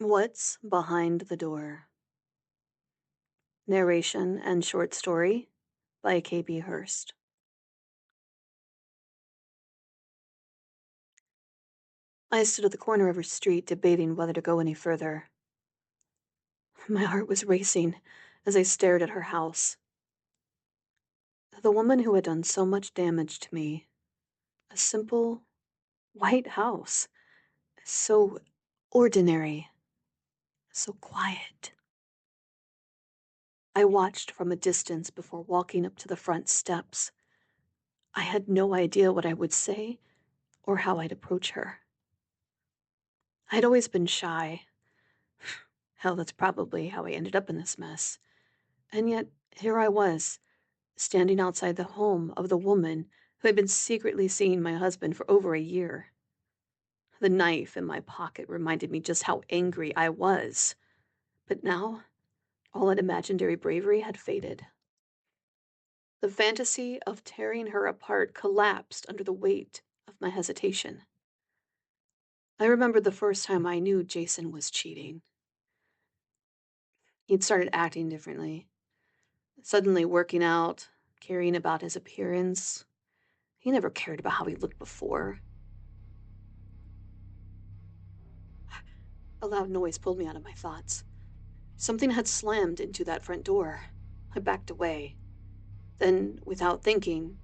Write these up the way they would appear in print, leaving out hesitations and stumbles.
What's Behind the Door? Narration and short story by KB Hurst. I stood at the corner of her street debating whether to go any further. My heart was racing as I stared at her house. The woman who had done so much damage to me. A simple, white house. So ordinary. So quiet. I watched from a distance before walking up to the front steps. I had no idea what I would say or how I'd approach her. I'd always been shy. Hell, that's probably how I ended up in this mess. And yet, here I was, standing outside the home of the woman who had been secretly seeing my husband for over a year. The knife in my pocket reminded me just how angry I was. But now, all that imaginary bravery had faded. The fantasy of tearing her apart collapsed under the weight of my hesitation. I remembered the first time I knew Jason was cheating. He'd started acting differently, suddenly working out, caring about his appearance. He never cared about how he looked before. A loud noise pulled me out of my thoughts. Something had slammed into that front door. I backed away. Then, without thinking,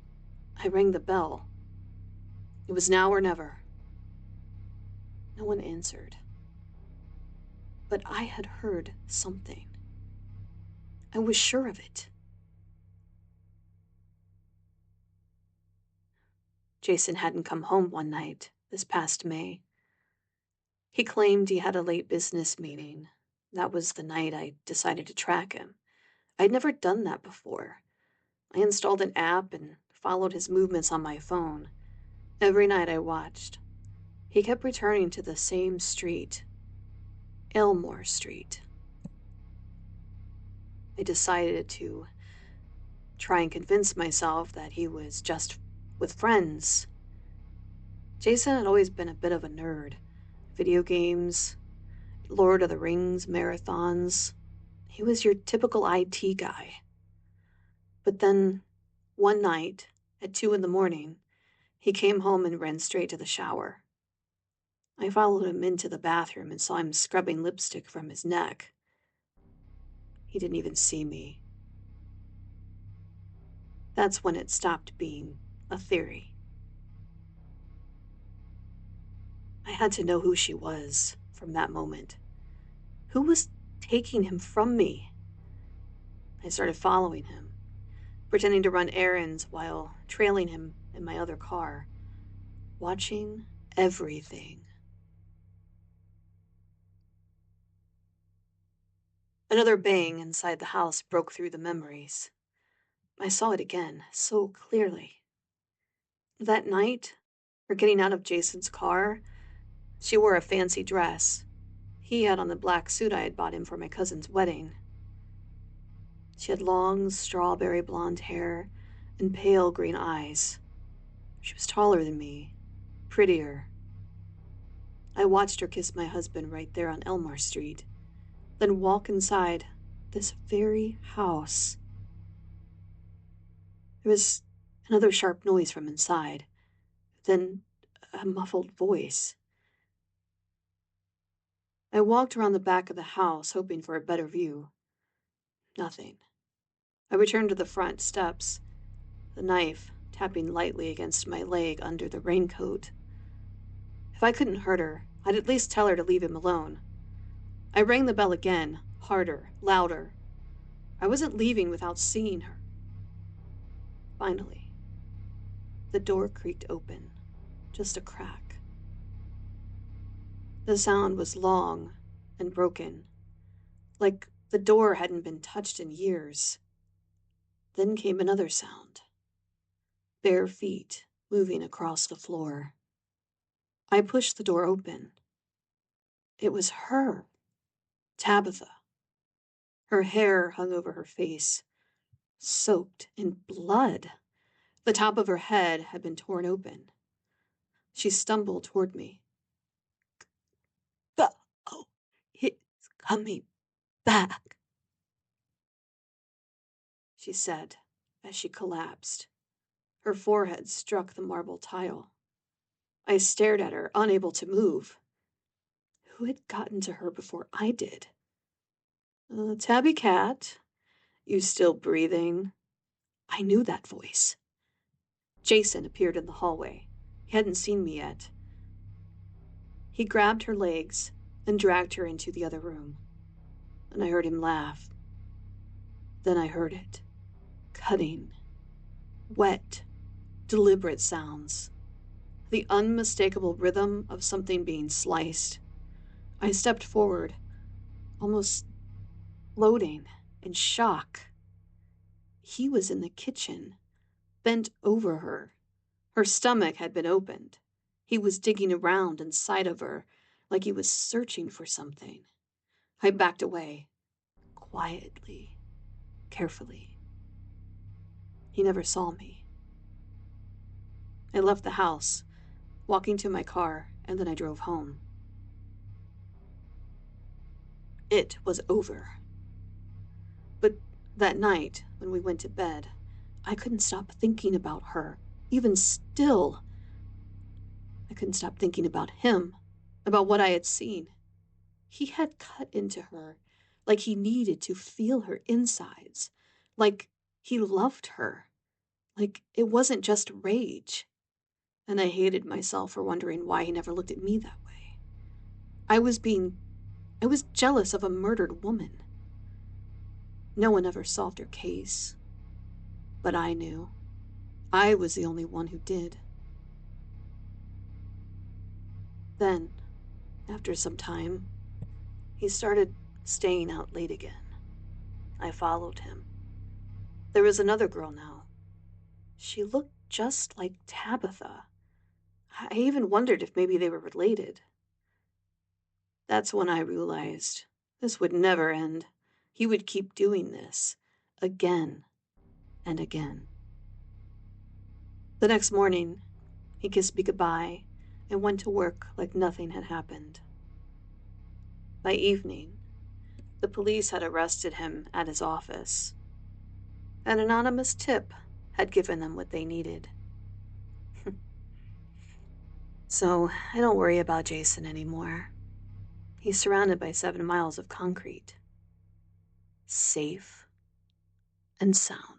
I rang the bell. It was now or never. No one answered. But I had heard something. I was sure of it. Jason hadn't come home one night, this past May. He claimed he had a late business meeting. That was the night I decided to track him. I'd never done that before. I installed an app and followed his movements on my phone. Every night I watched. He kept returning to the same street. Elmore Street. I decided to try and convince myself that he was just with friends. Jason had always been a bit of a nerd. Video games, Lord of the Rings marathons. He was your typical IT guy. But then, one night, at 2 a.m, he came home and ran straight to the shower. I followed him into the bathroom and saw him scrubbing lipstick from his neck. He didn't even see me. That's when it stopped being a theory. I had to know who she was from that moment. Who was taking him from me? I started following him, pretending to run errands while trailing him in my other car, watching everything. Another bang inside the house broke through the memories. I saw it again, so clearly. That night, her getting out of Jason's car, she wore a fancy dress. He had on the black suit I had bought him for my cousin's wedding. She had long, strawberry blonde hair and pale green eyes. She was taller than me, prettier. I watched her kiss my husband right there on Elmore Street, then walk inside this very house. There was another sharp noise from inside, then a muffled voice. I walked around the back of the house, hoping for a better view. Nothing. I returned to the front steps, the knife tapping lightly against my leg under the raincoat. If I couldn't hurt her, I'd at least tell her to leave him alone. I rang the bell again, harder, louder. I wasn't leaving without seeing her. Finally, the door creaked open, just a crack. The sound was long and broken, like the door hadn't been touched in years. Then came another sound. Bare feet moving across the floor. I pushed the door open. It was her, Tabitha. Her hair hung over her face, soaked in blood. The top of her head had been torn open. She stumbled toward me. Oh, coming back," she said as she collapsed. Her forehead struck the marble tile. I stared at her, unable to move. Who had gotten to her before I did? "Tabby Cat, you still breathing?" I knew that voice. Jason appeared in the hallway. He hadn't seen me yet. He grabbed her legs and dragged her into the other room. And I heard him laugh. Then I heard it. Cutting, wet, deliberate sounds. The unmistakable rhythm of something being sliced. I stepped forward, almost floating in shock. He was in the kitchen, bent over her. Her stomach had been opened. He was digging around inside of her, like he was searching for something. I backed away, quietly, carefully. He never saw me. I left the house, walking to my car, and then I drove home. It was over. But that night, when we went to bed, I couldn't stop thinking about her. Even still, I couldn't stop thinking about him, about what I had seen. He had cut into her like he needed to feel her insides, like he loved her, like it wasn't just rage. And I hated myself for wondering why he never looked at me that way. I was jealous of a murdered woman. No one ever solved her case, but I knew. I was the only one who did. Then, after some time, he started staying out late again. I followed him. There was another girl now. She looked just like Tabitha. I even wondered if maybe they were related. That's when I realized this would never end. He would keep doing this, again and again. The next morning, he kissed me goodbye and went to work like nothing had happened. By evening, the police had arrested him at his office. An anonymous tip had given them what they needed. So I don't worry about Jason anymore. He's surrounded by 7 miles of concrete. Safe and sound.